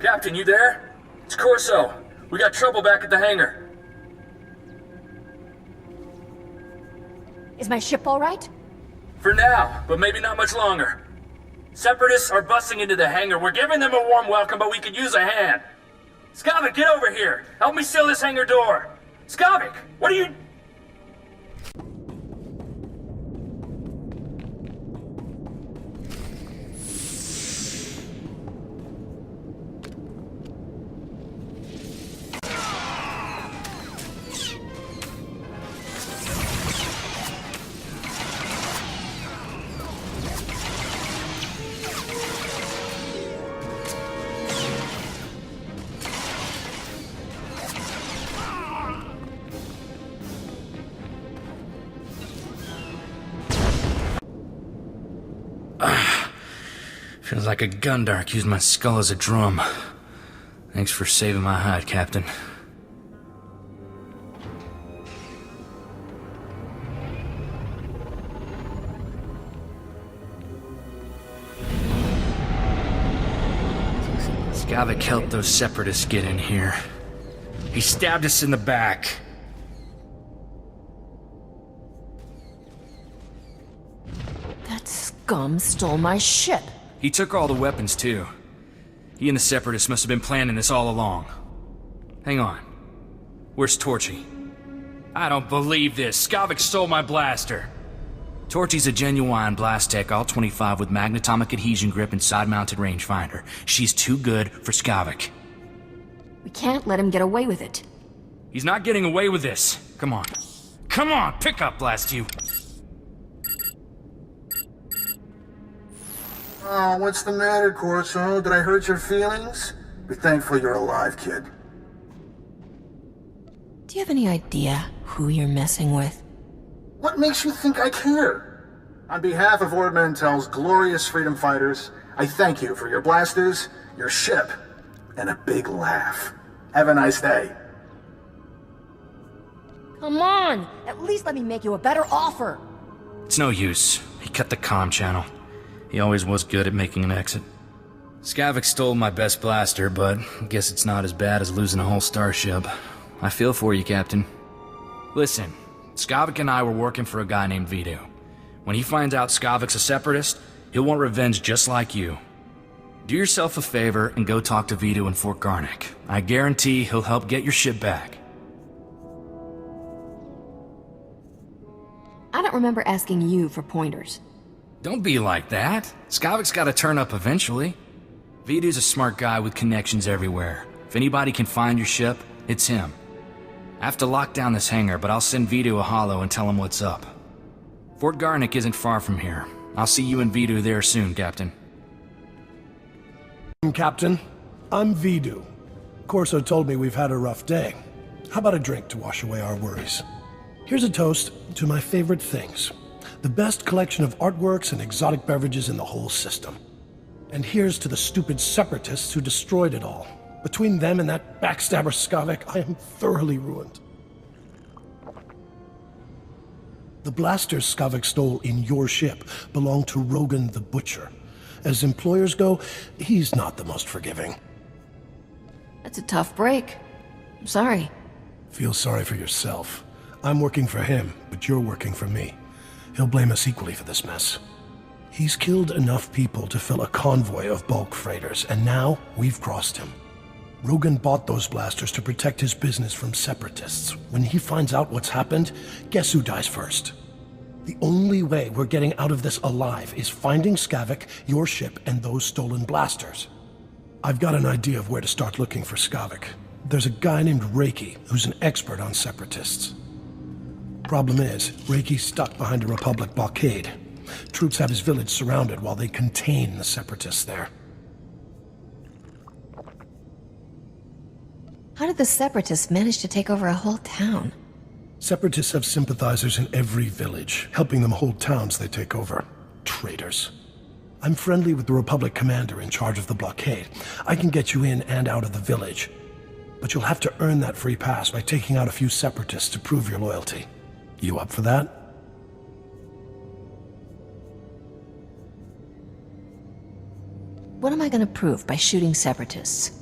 Captain, you there? It's Corso. We got trouble back at the hangar. Is my ship all right? For now, but maybe not much longer. Separatists are busting into the hangar. We're giving them a warm welcome, but we could use a hand. Skavik, get over here. Help me seal this hangar door. Skavik, what are you... Feels like a gundark used my skull as a drum. Thanks for saving my hide, Captain. Skavik helped those separatists get in here. He stabbed us in the back. That scum stole my ship. He took all the weapons, too. He and the Separatists must have been planning this all along. Hang on. Where's Torchy? I don't believe this. Skavik stole my blaster. Torchy's a genuine blast tech, all 25 with magnetomic adhesion grip and side-mounted rangefinder. She's too good for Skavik. We can't let him get away with it. He's not getting away with this. Come on. Come on, pick up, blast you. Oh, what's the matter, Corso? Did I hurt your feelings? Be thankful you're alive, kid. Do you have any idea who you're messing with? What makes you think I care? On behalf of Ord Mantell's glorious freedom fighters, I thank you for your blasters, your ship, and a big laugh. Have a nice day. Come on! At least let me make you a better offer! It's no use. He cut the comm channel. He always was good at making an exit. Skavik stole my best blaster, but I guess it's not as bad as losing a whole starship. I feel for you, Captain. Listen, Skavik and I were working for a guy named Vito. When he finds out Skavik's a separatist, he'll want revenge just like you. Do yourself a favor and go talk to Vito in Fort Garnick. I guarantee he'll help get your ship back. I don't remember asking you for pointers. Don't be like that. Skavik's gotta turn up eventually. Vito's a smart guy with connections everywhere. If anybody can find your ship, it's him. I have to lock down this hangar, but I'll send Vito a holo and tell him what's up. Fort Garnick isn't far from here. I'll see you and Vito there soon, Captain. Captain, I'm Vidu. Corso told me we've had a rough day. How about a drink to wash away our worries? Here's a toast to my favorite things. The best collection of artworks and exotic beverages in the whole system. And here's to the stupid separatists who destroyed it all. Between them and that backstabber Skavik, I am thoroughly ruined. The blasters Skavik stole in your ship belong to Rogan the Butcher. As employers go, he's not the most forgiving. That's a tough break. I'm sorry. Feel sorry for yourself. I'm working for him, but you're working for me. He'll blame us equally for this mess. He's killed enough people to fill a convoy of bulk freighters, and now we've crossed him. Rogan bought those blasters to protect his business from separatists. When he finds out what's happened, guess who dies first? The only way we're getting out of this alive is finding Skavik, your ship, and those stolen blasters. I've got an idea of where to start looking for Skavik. There's a guy named Reiki who's an expert on separatists. Problem is, Reiki's stuck behind a Republic blockade. Troops have his village surrounded while they contain the separatists there. How did the Separatists manage to take over a whole town? Separatists have sympathizers in every village, helping them hold towns they take over. Traitors. I'm friendly with the Republic commander in charge of the blockade. I can get you in and out of the village. But you'll have to earn that free pass by taking out a few separatists to prove your loyalty. You up for that? What am I gonna prove by shooting Separatists?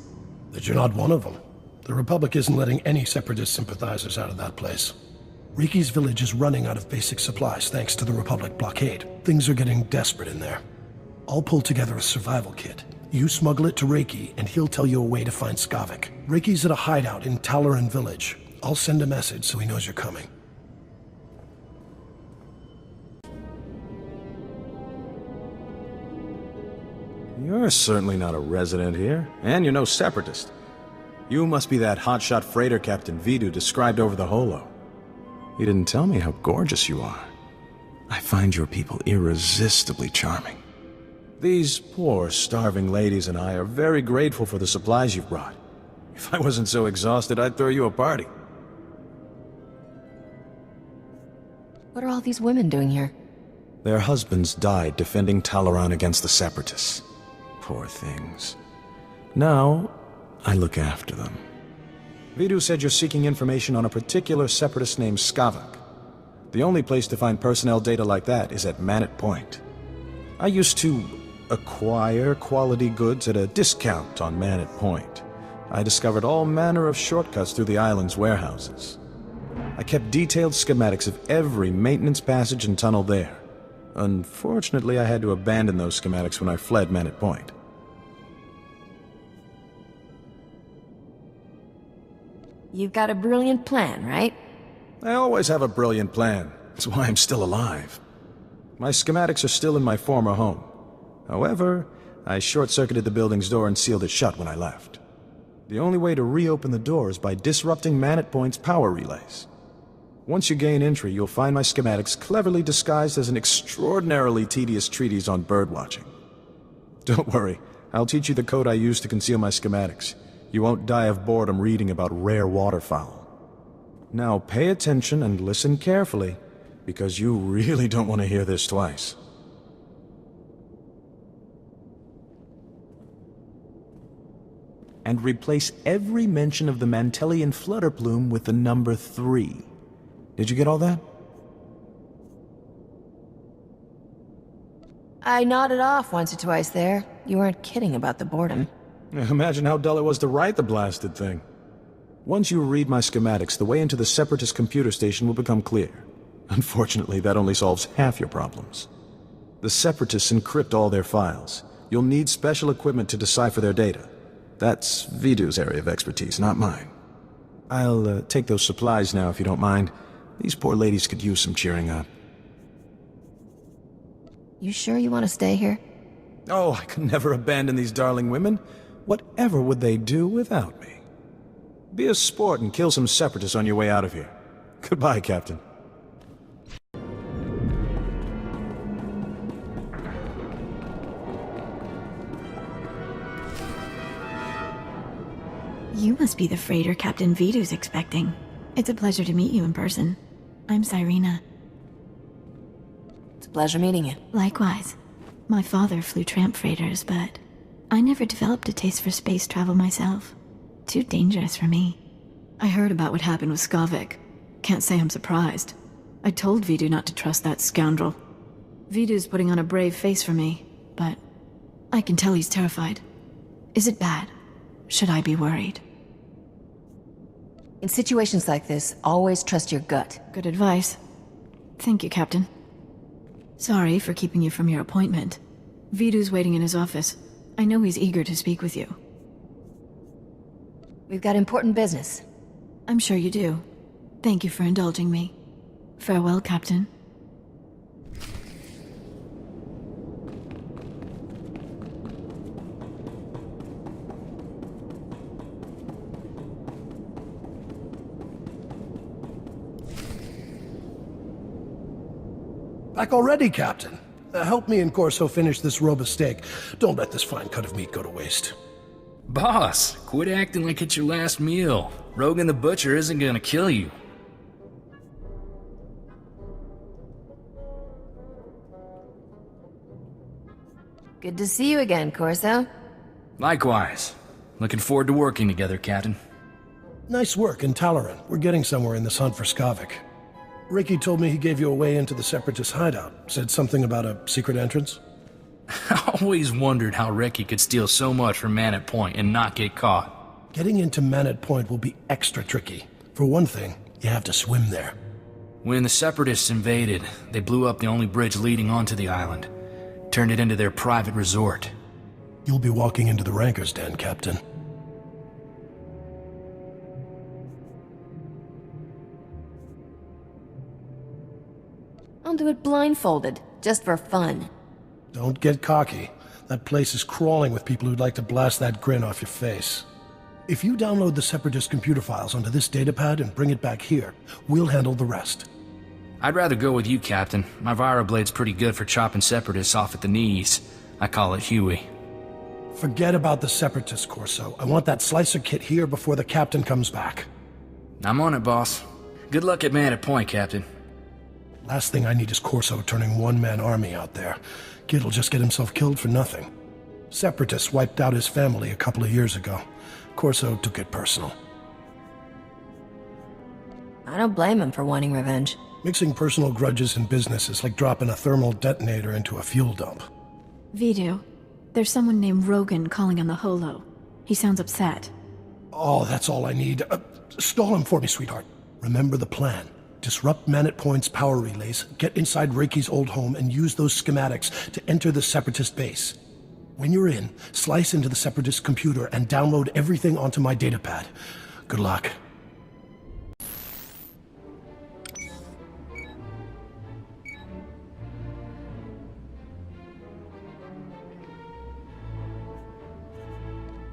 That you're not one of them. The Republic isn't letting any Separatist sympathizers out of that place. Reiki's village is running out of basic supplies thanks to the Republic blockade. Things are getting desperate in there. I'll pull together a survival kit. You smuggle it to Reiki, and he'll tell you a way to find Skavik. Reiki's at a hideout in Talaran village. I'll send a message so he knows you're coming. You're certainly not a resident here, and you're no separatist. You must be that hotshot freighter Captain Vidu described over the holo. He didn't tell me how gorgeous you are. I find your people irresistibly charming. These poor, starving ladies and I are very grateful for the supplies you've brought. If I wasn't so exhausted, I'd throw you a party. What are all these women doing here? Their husbands died defending Talaran against the Separatists. Poor things. Now, I look after them. Vidu said you're seeking information on a particular Separatist named Skavik. The only place to find personnel data like that is at Manet Point. I used to acquire quality goods at a discount on Manet Point. I discovered all manner of shortcuts through the island's warehouses. I kept detailed schematics of every maintenance passage and tunnel there. Unfortunately, I had to abandon those schematics when I fled Manet Point. You've got a brilliant plan, right? I always have a brilliant plan. That's why I'm still alive. My schematics are still in my former home. However, I short-circuited the building's door and sealed it shut when I left. The only way to reopen the door is by disrupting Manet Point's power relays. Once you gain entry, you'll find my schematics cleverly disguised as an extraordinarily tedious treatise on birdwatching. Don't worry, I'll teach you the code I use to conceal my schematics. You won't die of boredom reading about rare waterfowl. Now pay attention and listen carefully, because you really don't want to hear this twice. And replace every mention of the Mantelian flutter plume with the number 3. Did you get all that? I nodded off once or twice there. You weren't kidding about the boredom. Imagine how dull it was to write the blasted thing. Once you read my schematics, the way into the Separatist computer station will become clear. Unfortunately, that only solves half your problems. The Separatists encrypt all their files. You'll need special equipment to decipher their data. That's Vidu's area of expertise, not mine. I'll take those supplies now, if you don't mind. These poor ladies could use some cheering up. You sure you want to stay here? Oh, I could never abandon these darling women. Whatever would they do without me? Be a sport and kill some Separatists on your way out of here. Goodbye, Captain. You must be the freighter Captain Vidu's expecting. It's a pleasure to meet you in person. I'm Cyrena. It's a pleasure meeting you. Likewise. My father flew tramp freighters, but I never developed a taste for space travel myself. Too dangerous for me. I heard about what happened with Skavik. Can't say I'm surprised. I told Vidu not to trust that scoundrel. Vidu's putting on a brave face for me, but I can tell he's terrified. Is it bad? Should I be worried? In situations like this, always trust your gut. Good advice. Thank you, Captain. Sorry for keeping you from your appointment. Vidu's waiting in his office. I know he's eager to speak with you. We've got important business. I'm sure you do. Thank you for indulging me. Farewell, Captain. Back already, Captain. Help me and Corso finish this robe of steak. Don't let this fine cut of meat go to waste. Boss, quit acting like it's your last meal. Rogan the Butcher isn't gonna kill you. Good to see you again, Corso. Likewise. Looking forward to working together, Captain. Nice work in Talaran. We're getting somewhere in this hunt for Skavik. Ricky told me he gave you a way into the Separatist hideout. Said something about a secret entrance? I always wondered how Reki could steal so much from Manet Point and not get caught. Getting into Manet Point will be extra tricky. For one thing, you have to swim there. When the Separatists invaded, they blew up the only bridge leading onto the island. Turned it into their private resort. You'll be walking into the Ranker's Den, Captain. I'll do it blindfolded, just for fun. Don't get cocky. That place is crawling with people who'd like to blast that grin off your face. If you download the Separatist computer files onto this datapad and bring it back here, we'll handle the rest. I'd rather go with you, Captain. My Viroblade's pretty good for chopping Separatists off at the knees. I call it Huey. Forget about the Separatist, Corso. I want that slicer kit here before the Captain comes back. I'm on it, boss. Good luck at Manet Point, Captain. Last thing I need is Corso turning one-man army out there. Kid'll just get himself killed for nothing. Separatists wiped out his family a couple of years ago. Corso took it personal. I don't blame him for wanting revenge. Mixing personal grudges and business is like dropping a thermal detonator into a fuel dump. Vidu, there's someone named Rogan calling on the holo. He sounds upset. Oh, that's all I need. Stall him for me, sweetheart. Remember the plan. Disrupt Manet Point's power relays, get inside Reiki's old home, and use those schematics to enter the Separatist base. When you're in, slice into the Separatist computer and download everything onto my datapad. Good luck.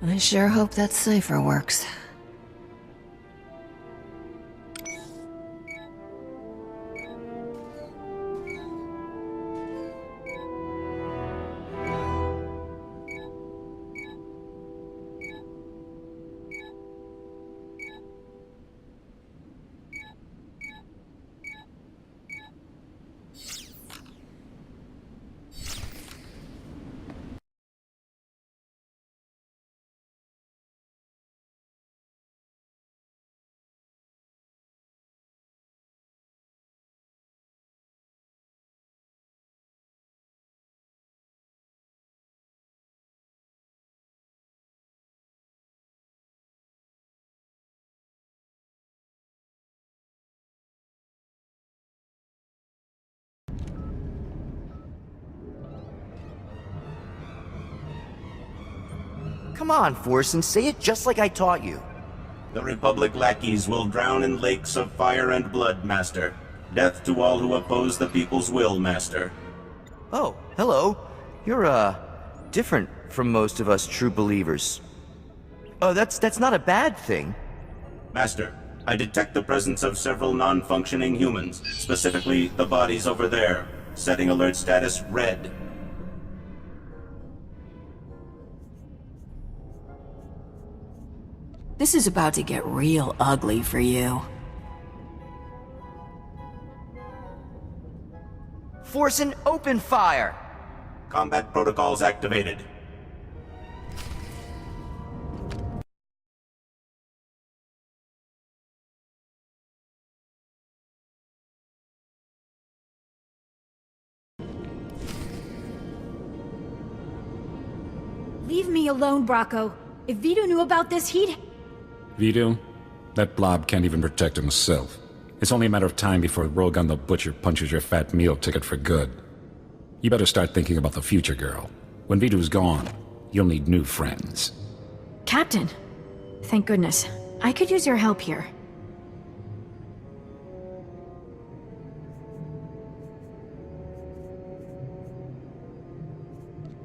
I sure hope that cipher works. Come on, Force, and say it just like I taught you. The Republic lackeys will drown in lakes of fire and blood, Master. Death to all who oppose the people's will, Master. Oh, hello. You're, different from most of us true believers. Oh, that's not a bad thing. Master, I detect the presence of several non-functioning humans, specifically the bodies over there. Setting alert status red. This is about to get real ugly for you. Force an open fire! Combat protocols activated. Leave me alone, Bracco. If Vito knew about this, he'd... Vito? That blob can't even protect himself. It's only a matter of time before Rogan the Butcher punches your fat meal ticket for good. You better start thinking about the future, girl. When Vito's gone, you'll need new friends. Captain! Thank goodness. I could use your help here.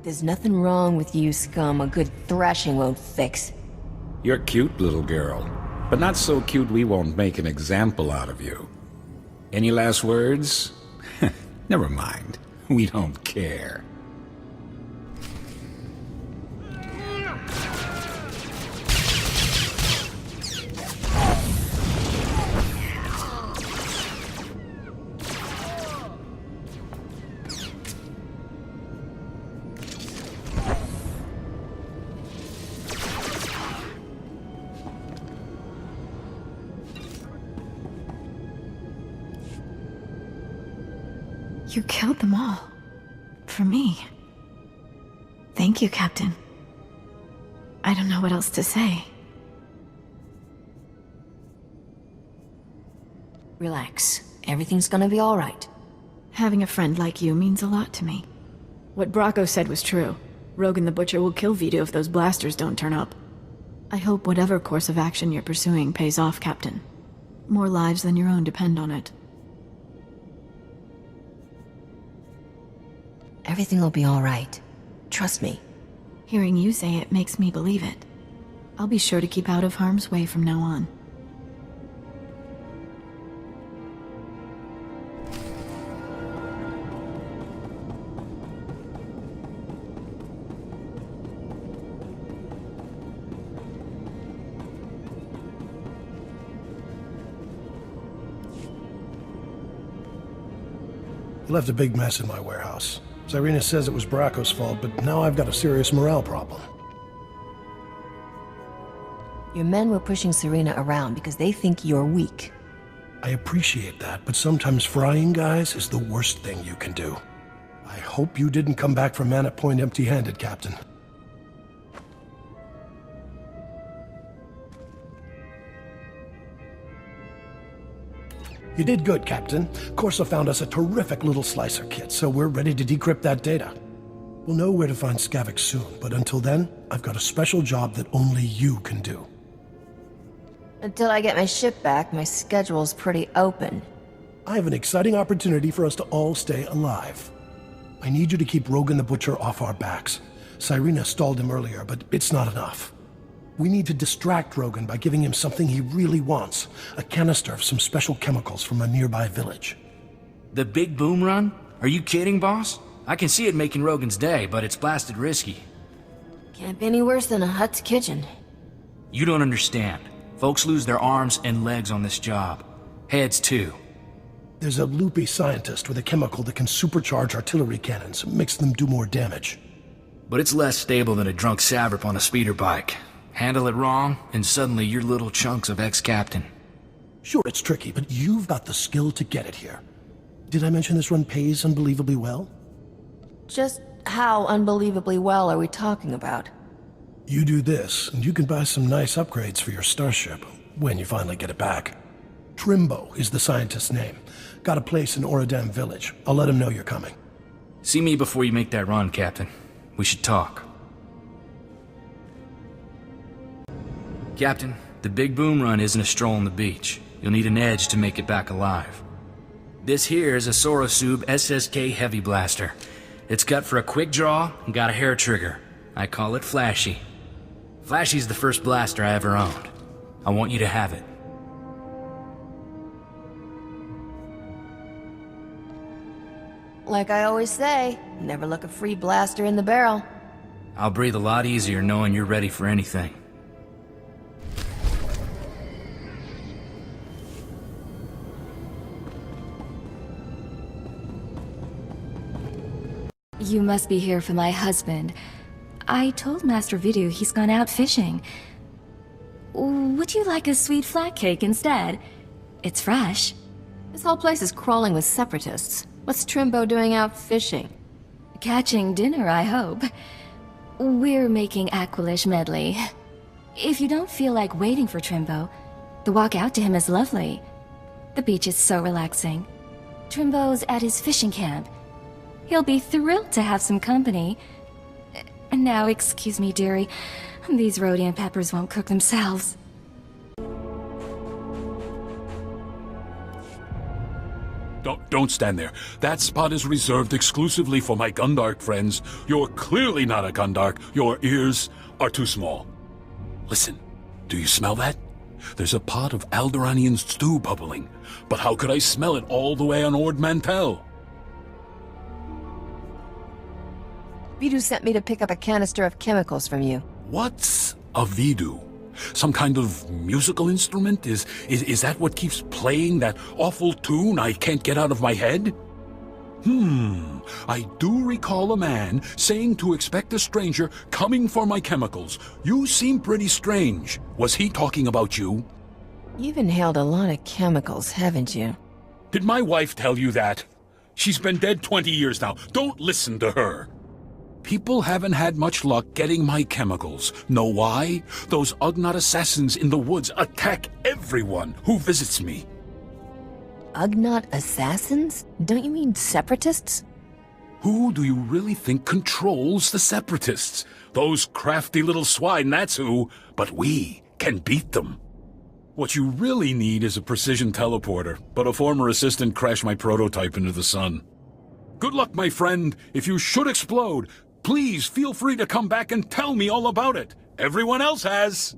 There's nothing wrong with you, scum. A good thrashing won't fix. You're cute, little girl. But not so cute we won't make an example out of you. Any last words? Never mind. We don't care. You killed them all. For me. Thank you, Captain. I don't know what else to say. Relax. Everything's gonna be alright. Having a friend like you means a lot to me. What Bracco said was true. Rogan the Butcher will kill Vito if those blasters don't turn up. I hope whatever course of action you're pursuing pays off, Captain. More lives than your own depend on it. Everything will be alright. Trust me. Hearing you say it makes me believe it. I'll be sure to keep out of harm's way from now on. You left a big mess in my warehouse. Cyrena says it was Bracco's fault, but now I've got a serious morale problem. Your men were pushing Cyrena around because they think you're weak. I appreciate that, but sometimes frying guys is the worst thing you can do. I hope you didn't come back from Manor Point empty-handed, Captain. You did good, Captain. Corsa found us a terrific little slicer kit, so we're ready to decrypt that data. We'll know where to find Skavik soon, but until then, I've got a special job that only you can do. Until I get my ship back, my schedule's pretty open. I have an exciting opportunity for us to all stay alive. I need you to keep Rogan the Butcher off our backs. Cyrena stalled him earlier, but it's not enough. We need to distract Rogan by giving him something he really wants. A canister of some special chemicals from a nearby village. The big boom run? Are you kidding, boss? I can see it making Rogan's day, but it's blasted risky. Can't be any worse than a hut's kitchen. You don't understand. Folks lose their arms and legs on this job. Heads, too. There's a loopy scientist with a chemical that can supercharge artillery cannons, makes them do more damage. But it's less stable than a drunk savrip on a speeder bike. Handle it wrong, and suddenly you're little chunks of ex-captain. Sure, it's tricky, but you've got the skill to get it here. Did I mention this run pays unbelievably well? Just how unbelievably well are we talking about? You do this, and you can buy some nice upgrades for your starship, when you finally get it back. Trimbo is the scientist's name. Got a place in Oradam village. I'll let him know you're coming. See me before you make that run, Captain. We should talk. Captain, the big boom run isn't a stroll on the beach. You'll need an edge to make it back alive. This here is a Sorosub SSK Heavy Blaster. It's cut for a quick draw and got a hair trigger. I call it Flashy. Flashy's the first blaster I ever owned. I want you to have it. Like I always say, never look a free blaster in the barrel. I'll breathe a lot easier knowing you're ready for anything. You must be here for my husband. I told Master Vidu he's gone out fishing. Would you like a sweet flat cake instead? It's fresh. This whole place is crawling with separatists. What's Trimbo doing out fishing? Catching dinner, I hope. We're making Aquilish medley. If you don't feel like waiting for Trimbo, the walk out to him is lovely. The beach is so relaxing. Trimbo's at his fishing camp. He'll be thrilled to have some company. And now, excuse me, dearie, these Rhodian peppers won't cook themselves. Don't stand there. That spot is reserved exclusively for my Gundark friends. You're clearly not a Gundark. Your ears are too small. Listen, do you smell that? There's a pot of Alderaanian stew bubbling. But how could I smell it all the way on Ord Mantell? Vidu sent me to pick up a canister of chemicals from you. What's a Vidu? Some kind of musical instrument? Is that what keeps playing that awful tune I can't get out of my head? I do recall a man saying to expect a stranger coming for my chemicals. You seem pretty strange. Was he talking about you? You've inhaled a lot of chemicals, haven't you? Did my wife tell you that? She's been dead 20 years now. Don't listen to her. People haven't had much luck getting my chemicals. Know why? Those Ugnaught assassins in the woods attack everyone who visits me. Ugnaught assassins? Don't you mean separatists? Who do you really think controls the Separatists? Those crafty little swine, that's who. But we can beat them. What you really need is a precision teleporter, but a former assistant crashed my prototype into the sun. Good luck, my friend. If you should explode, please feel free to come back and tell me all about it. Everyone else has.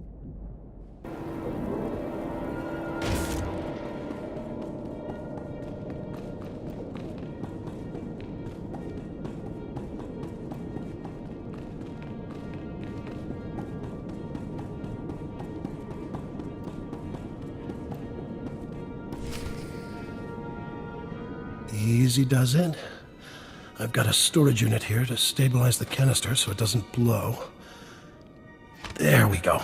Easy does it. I've got a storage unit here to stabilize the canister so it doesn't blow. There we go.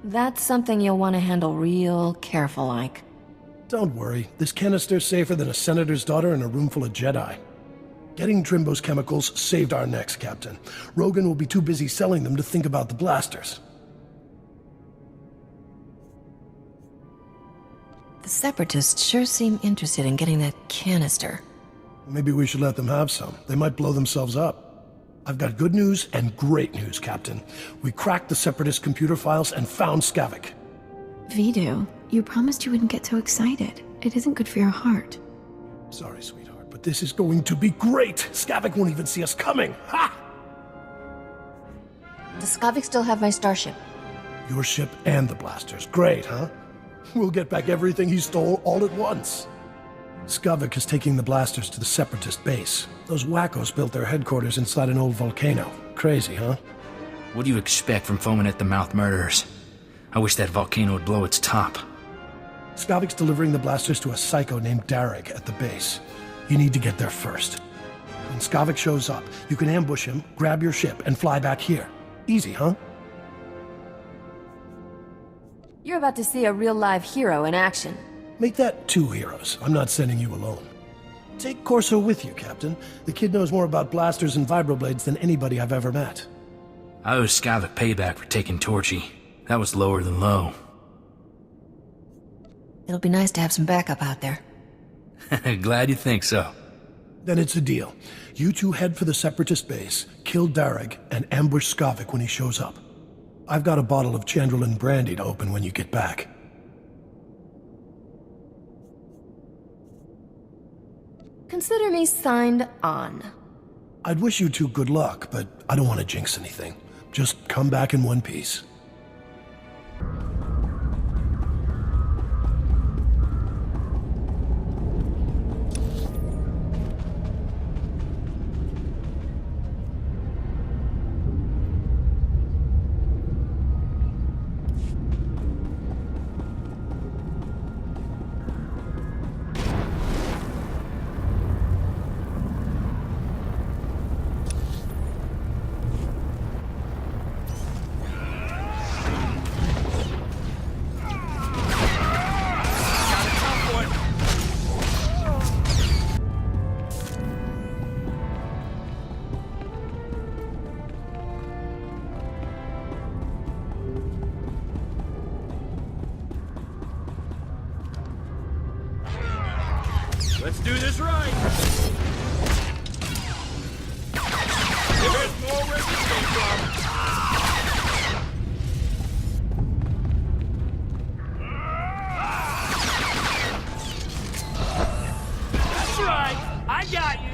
That's something you'll want to handle real careful-like. Don't worry, this canister's safer than a senator's daughter in a room full of Jedi. Getting Trimbo's chemicals saved our necks, Captain. Rogan will be too busy selling them to think about the blasters. The Separatists sure seem interested in getting that canister. Maybe we should let them have some. They might blow themselves up. I've got good news and great news, Captain. We cracked the Separatist computer files and found Skavik. Vidu, you promised you wouldn't get so excited. It isn't good for your heart. Sorry, sweetheart, but this is going to be great! Skavik won't even see us coming! Ha! Does Skavik still have my starship? Your ship and the blasters. Great, huh? We'll get back everything he stole all at once. Skavik is taking the blasters to the Separatist base. Those wackos built their headquarters inside an old volcano. Crazy, huh? What do you expect from foaming-at-the-mouth murderers? I wish that volcano would blow its top. Skavik's delivering the blasters to a psycho named Darrig at the base. You need to get there first. When Skavik shows up, you can ambush him, grab your ship, and fly back here. Easy, huh? You're about to see a real live hero in action. Make that 2 heroes. I'm not sending you alone. Take Corso with you, Captain. The kid knows more about blasters and vibroblades than anybody I've ever met. I owe Skavik payback for taking Torchy. That was lower than low. It'll be nice to have some backup out there. Glad you think so. Then it's a deal. You two head for the Separatist base, kill Darrig, and ambush Skavik when he shows up. I've got a bottle of Chandrelin brandy to open when you get back. Consider me signed on. I'd wish you two good luck, but I don't want to jinx anything. Just come back in one piece. Let's do this right. There's more where this came from. That's right. I got you.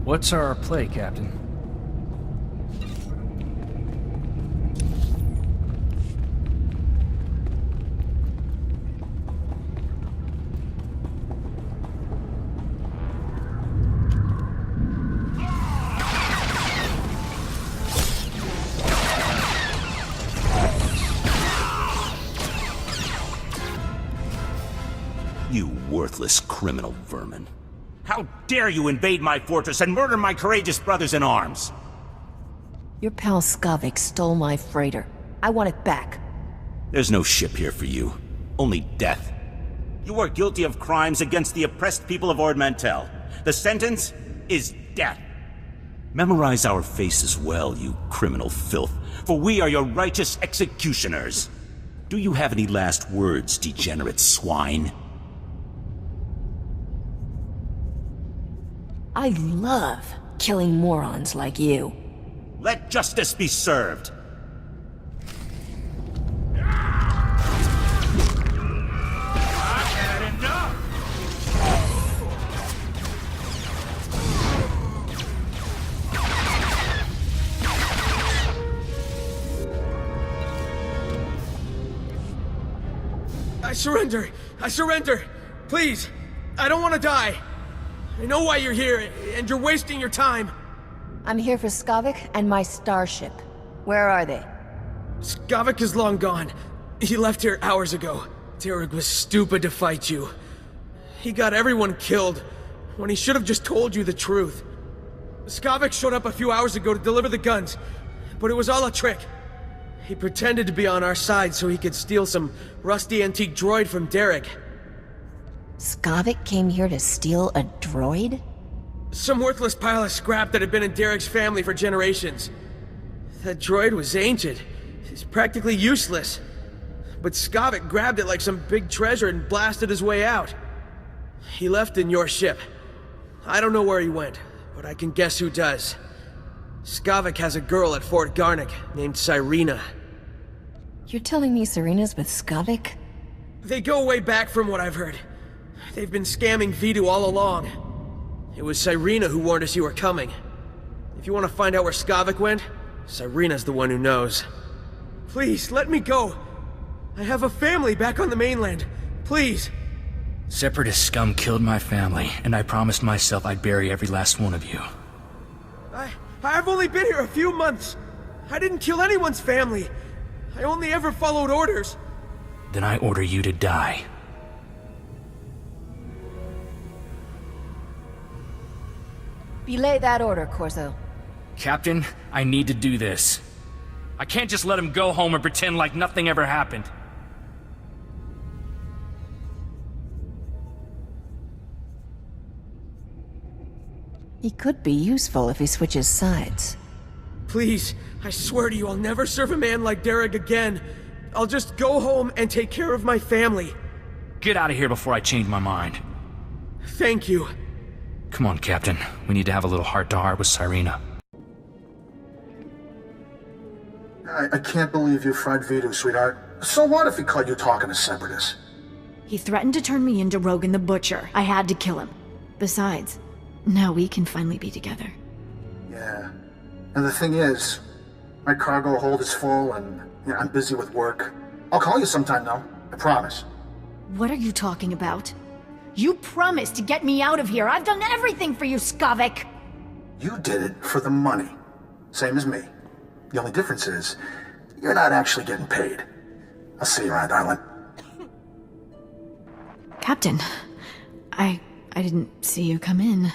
What's our play, Captain? You worthless criminal vermin. How dare you invade my fortress and murder my courageous brothers in arms? Your pal Skavik stole my freighter. I want it back. There's no ship here for you. Only death. You are guilty of crimes against the oppressed people of Ord Mantell. The sentence is death. Memorize our faces well, you criminal filth, for we are your righteous executioners. Do you have any last words, degenerate swine? I love killing morons like you. Let justice be served. I surrender! I surrender! Please! I don't want to die! I know why you're here, and you're wasting your time. I'm here for Skavik and my starship. Where are they? Skavik is long gone. He left here hours ago. Derek was stupid to fight you. He got everyone killed, when he should have just told you the truth. Skavik showed up a few hours ago to deliver the guns, but it was all a trick. He pretended to be on our side so he could steal some rusty antique droid from Derek. Skavik came here to steal a droid? Some worthless pile of scrap that had been in Derek's family for generations. That droid was ancient. It's practically useless. But Skavik grabbed it like some big treasure and blasted his way out. He left in your ship. I don't know where he went, but I can guess who does. Skavik has a girl at Fort Garnick named Cyrena. You're telling me Serena's with Skavik? They go way back from what I've heard. They've been scamming Vidu all along. It was Cyrena who warned us you were coming. If you want to find out where Skavik went, Cyrena's the one who knows. Please, let me go. I have a family back on the mainland. Please. Separatist scum killed my family, and I promised myself I'd bury every last one of you. I've only been here a few months. I didn't kill anyone's family. I only ever followed orders. Then I order you to die. Belay that order, Corso. Captain, I need to do this. I can't just let him go home and pretend like nothing ever happened. He could be useful if he switches sides. Please, I swear to you I'll never serve a man like Derek again. I'll just go home and take care of my family. Get out of here before I change my mind. Thank you. Come on, Captain. We need to have a little heart-to-heart with Cyrena. I can't believe you fried Vidu, sweetheart. So what if he caught you talking to Separatists? He threatened to turn me into Rogan the Butcher. I had to kill him. Besides, now we can finally be together. Yeah. And the thing is, my cargo hold is full and I'm busy with work. I'll call you sometime though. I promise. What are you talking about? You promised to get me out of here. I've done everything for you, Skavik. You did it for the money. Same as me. The only difference is, you're not actually getting paid. I'll see you around, darling. Captain, I didn't see you come in.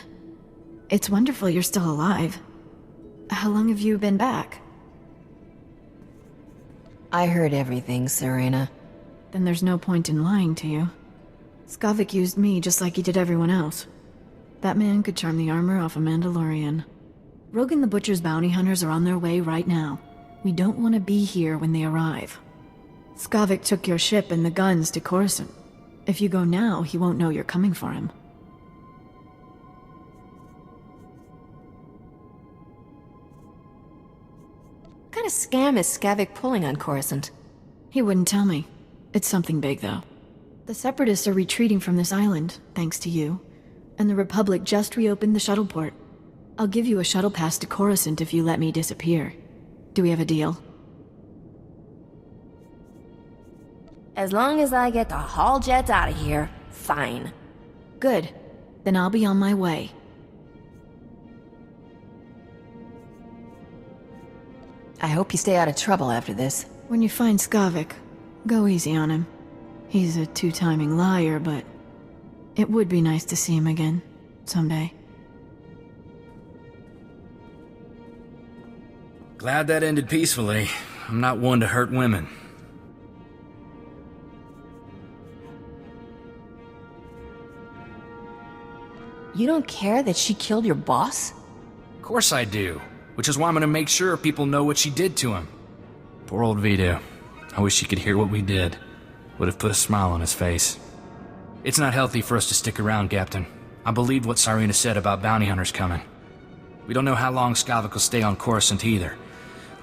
It's wonderful you're still alive. How long have you been back? I heard everything, Serena. Then there's no point in lying to you. Skavik used me just like he did everyone else. That man could charm the armor off a Mandalorian. Rogan the Butcher's bounty hunters are on their way right now. We don't want to be here when they arrive. Skavik took your ship and the guns to Coruscant. If you go now, he won't know you're coming for him. What kind of scam is Skavik pulling on Coruscant? He wouldn't tell me. It's something big, though. The Separatists are retreating from this island, thanks to you. And the Republic just reopened the shuttle port. I'll give you a shuttle pass to Coruscant if you let me disappear. Do we have a deal? As long as I get to haul jets out of here, fine. Good. Then I'll be on my way. I hope you stay out of trouble after this. When you find Skavik, go easy on him. He's a two-timing liar, but it would be nice to see him again, someday. Glad that ended peacefully. I'm not one to hurt women. You don't care that she killed your boss? Of course I do. Which is why I'm gonna make sure people know what she did to him. Poor old Vito. I wish he could hear what we did. Would have put a smile on his face. It's not healthy for us to stick around, Captain. I believed what Cyrena said about bounty hunters coming. We don't know how long Skavik will stay on Coruscant either.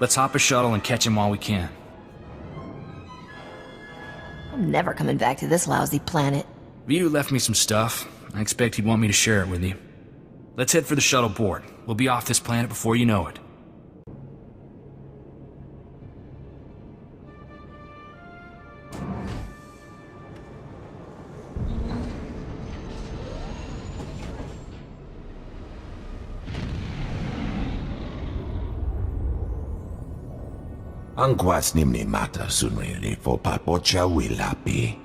Let's hop a shuttle and catch him while we can. I'm never coming back to this lousy planet. Vito left me some stuff. I expect he'd want me to share it with you. Let's head for the shuttle port. We'll be off this planet before you know it. Angkwas nimni mata sunrili fo papocha wilapi.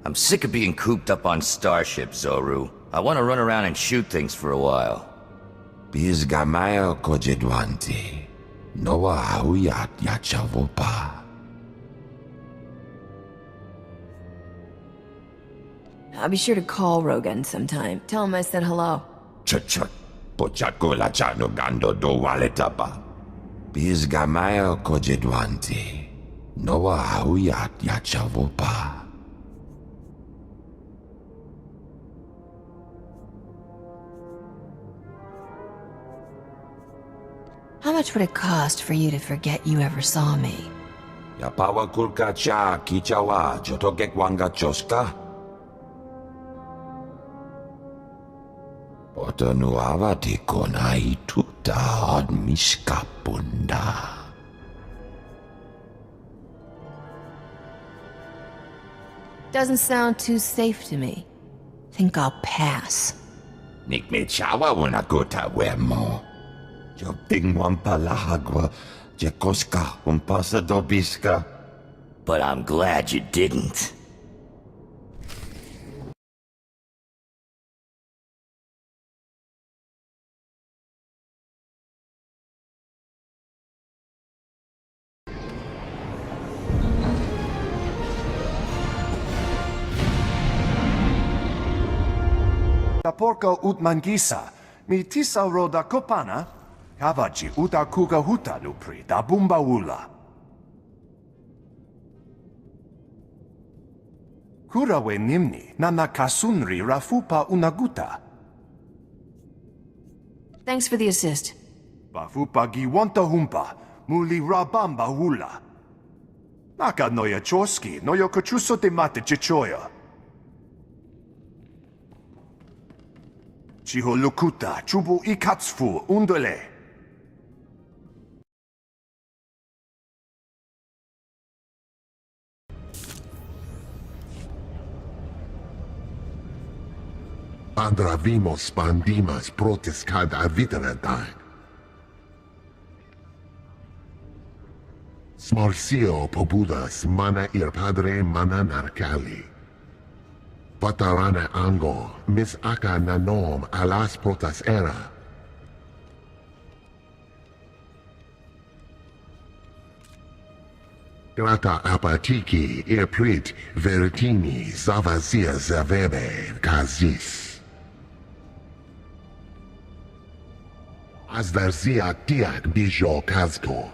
I'm sick of being cooped up on starships, Zoru. I want to run around and shoot things for a while. Bizgamayo kojedwanti. Noa hauyat yachavopa. I'll be sure to call Rogan sometime. Tell him I said hello. Chut. Pochakola chano gando do waletaba. Bizgamayo kojedwanti. Noa hauyat yachavopa. How much would it cost for you to forget you ever saw me? Yapawa kulka cha kichawa jotogek wanga choska. Otonuava tikona ituta od miskapunda. Doesn't sound too safe to me. Think I'll pass. Nikme chawa unakuta wemo. Yo tingwan palahagwa, jekoska umpasa dobiska. But I'm glad you didn't. Porco utmangisa, mi tisa roda kopana, kavachi uta kuga huta nupri da bumba ula. Kurawe nimni nana kasunri rafupa unaguta. Thanks for the assist. Bafupa giwanta humpa, muli rabamba hula. Naka noya choski, noyo kochuso te mate chichoya. Chiho lukuta, chubu ikatsufu, undole. Andravimos pandimas protes cad aviteratai. Smarcio pobudas mana ir padre mana narcali. Patarana ango, mis aka nanom alas protas era. Grata apatiki irprit veritini zavazia zavebe kazis. Azdarzia tiak bijo kazko.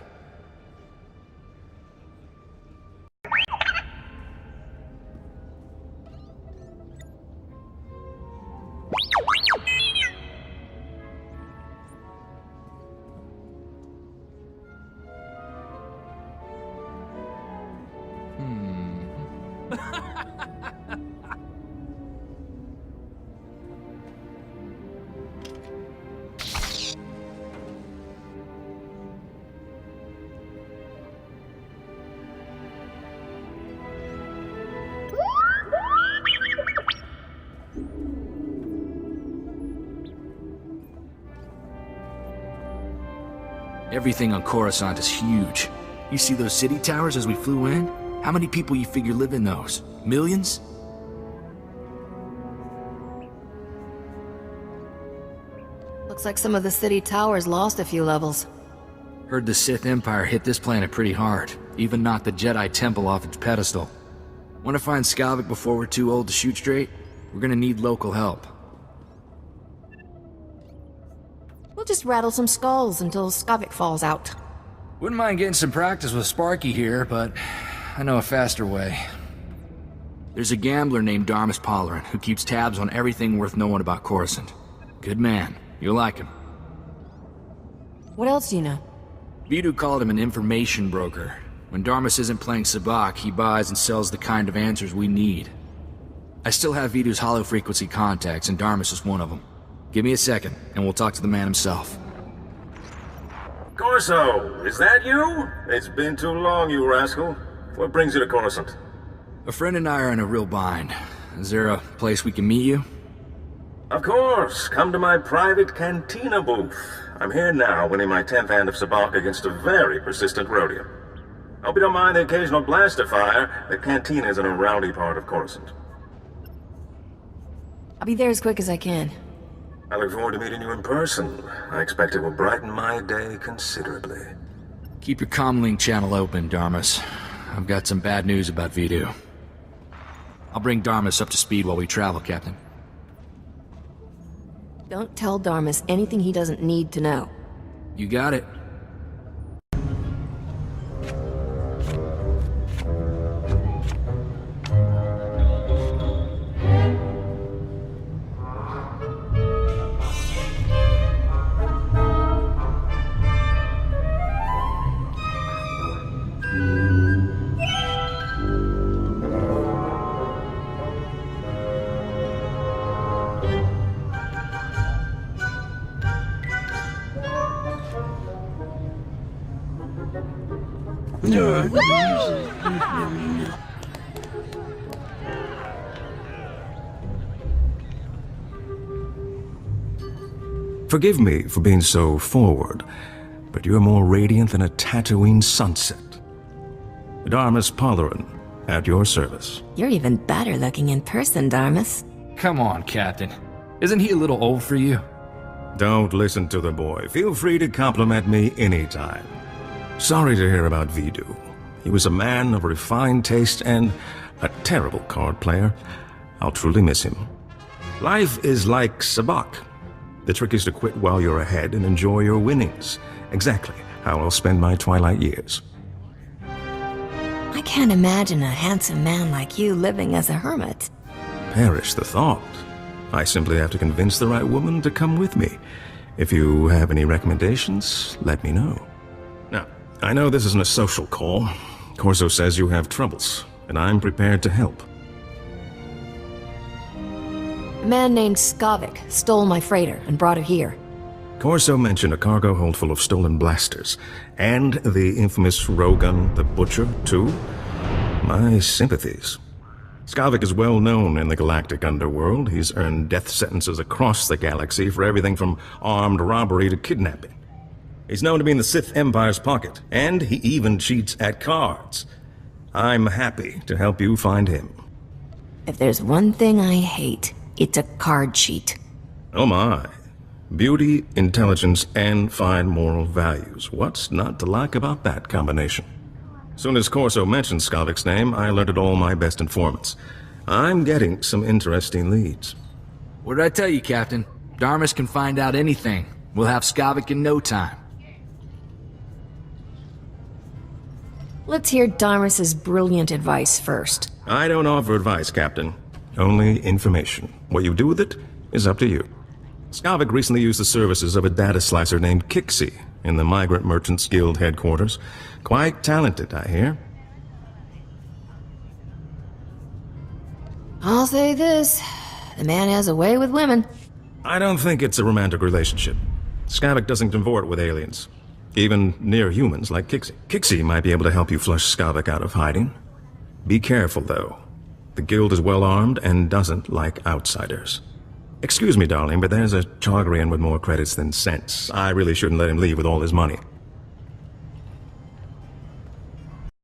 Everything on Coruscant is huge. You see those city towers as we flew in? How many people you figure live in those? Millions? Looks like some of the city towers lost a few levels. Heard the Sith Empire hit this planet pretty hard. Even knocked the Jedi Temple off its pedestal. Want to find Skavik before we're too old to shoot straight? We're gonna need local help. We'll just rattle some skulls until Skavik falls out. Wouldn't mind getting some practice with Sparky here, but I know a faster way. There's a gambler named Darmus Palarin who keeps tabs on everything worth knowing about Coruscant. Good man. You'll like him. What else do you know? Vidu called him an information broker. When Darmus isn't playing sabacc, he buys and sells the kind of answers we need. I still have Vidu's hollow-frequency contacts, and Darmus is one of them. Give me a second, and we'll talk to the man himself. Corso, is that you? It's been too long, you rascal. What brings you to Coruscant? A friend and I are in a real bind. Is there a place we can meet you? Of course. Come to my private cantina booth. I'm here now, winning my 10th hand of sabacc against a very persistent Rhodian. Hope you don't mind the occasional blaster fire. The cantina is in a rowdy part of Coruscant. I'll be there as quick as I can. I look forward to meeting you in person. I expect it will brighten my day considerably. Keep your comlink channel open, Darmus. I've got some bad news about Vidu. I'll bring Darmus up to speed while we travel, Captain. Don't tell Darmus anything he doesn't need to know. You got it. Forgive me for being so forward, but you're more radiant than a Tatooine sunset. Darmus Palarin, at your service. You're even better looking in person, Darmus. Come on, Captain. Isn't he a little old for you? Don't listen to the boy. Feel free to compliment me anytime. Sorry to hear about Vidu. He was a man of refined taste and a terrible card player. I'll truly miss him. Life is like sabacc. The trick is to quit while you're ahead and enjoy your winnings. Exactly how I'll spend my twilight years. I can't imagine a handsome man like you living as a hermit. Perish the thought. I simply have to convince the right woman to come with me. If you have any recommendations, let me know. Now, I know this isn't a social call. Corso says you have troubles, and I'm prepared to help. A man named Skavik stole my freighter and brought it here. Corso mentioned a cargo hold full of stolen blasters, and the infamous Rogun the Butcher, too. My sympathies. Skavik is well known in the galactic underworld. He's earned death sentences across the galaxy for everything from armed robbery to kidnapping. He's known to be in the Sith Empire's pocket, and he even cheats at cards. I'm happy to help you find him. If there's one thing I hate, it's a card cheat. Oh my. Beauty, intelligence, and fine moral values. What's not to like about that combination? Soon as Corso mentioned Skavik's name, I alerted all my best informants. I'm getting some interesting leads. What did I tell you, Captain? Darmus can find out anything. We'll have Skavik in no time. Let's hear Darmus's brilliant advice first. I don't offer advice, Captain. Only information. What you do with it is up to you. Skavik recently used the services of a data slicer named Kixie in the Migrant Merchants Guild headquarters. Quite talented, I hear. I'll say this. The man has a way with women. I don't think it's a romantic relationship. Skavik doesn't cavort with aliens. Even near humans like Kixie. Kixie might be able to help you flush Skavik out of hiding. Be careful, though. The guild is well armed and doesn't like outsiders. Excuse me, darling, but there's a Chargarian with more credits than sense. I really shouldn't let him leave with all his money.